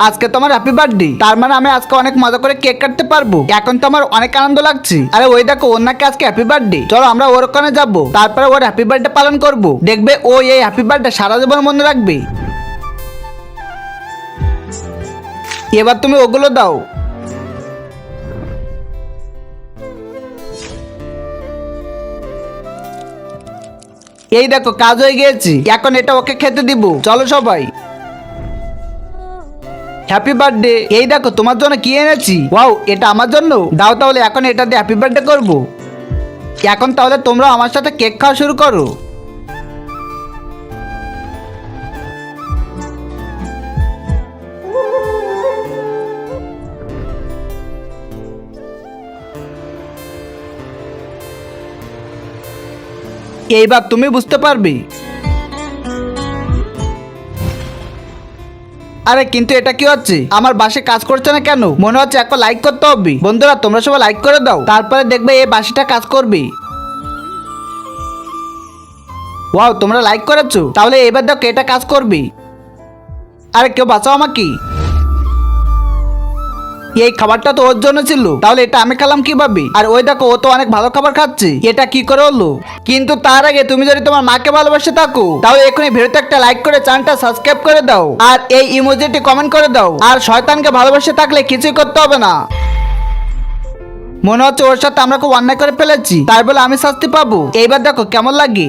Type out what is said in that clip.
আজকে তো আমার হ্যাপি বার্থডে, তার মানে আমি আজকে অনেক মজা করে কেক কাটতে পারবো। এখন তো আমার অনেক আনন্দ লাগছে। আরে ওই দেখো, ওর নাকি আজকে হ্যাপি বার্থডে, চলো আমরা ওর ওখানে যাবো, তারপরে ওর হ্যাপি বার্থডে পালন করব। দেখবে ও এই হ্যাপি বার্থডে সারা জীবন মনে রাখবে। এবার তুমি ওগুলো দাও। এই দেখো, কাজ হয়ে গিয়েছে, এখন এটা ওকে খেতে দিব। চলো সবাই। Happy birthday. এই দেখো তোমার জন্য কি এনেছি। ওয়াও, এটা আমার জন্য দাও, তাহলে এখন এটা দিয়ে হ্যাপি বার্থডে করবো। এখন তাহলে তোমরা আমার সাথে কেক খাওয়া শুরু করো। এইবার তুমি বুঝতে পারবে। আরে কিন্তু এটা কি হচ্ছে, আমার বাসে কাজ করছে না কেন? মনে হচ্ছে একটা লাইক করতে হবে। বন্ধুরা তোমরা সবাই লাইক করে দাও, তারপরে দেখবে এই বাসিটা কাজ করবে। ওয়াও, তোমরা লাইক করেছো, তাহলে এবার দেখো এটা কাজ করবে। আরে কেউ বাঁচাও আমাকে। এই খাবারটা তো ওর জন্য ছিল, তাহলে এটা আমি খেলাম কিভাবে? আর ওই দেখো, ও তো অনেক ভালো খাবার খাচ্ছে, এটা কি করে হলো? কিন্তু তার আগে তুমি যদি তোমার মাকে ভালোবাসে থাকো, তাহলে এখনই ভিডিওতে একটা লাইক করে চ্যানেলটা সাবস্ক্রাইব করে দাও, আর এই ইমোজিটি কমেন্ট করে দাও। আর শয়তানকে ভালোবাসে থাকলে কিছুই করতে হবে না। মনে হচ্ছে ওর সাথে আমরা খুব অন্যায় করে ফেলেছি, তাই বলে আমি শাস্তি পাবো। এইবার দেখো কেমন লাগে।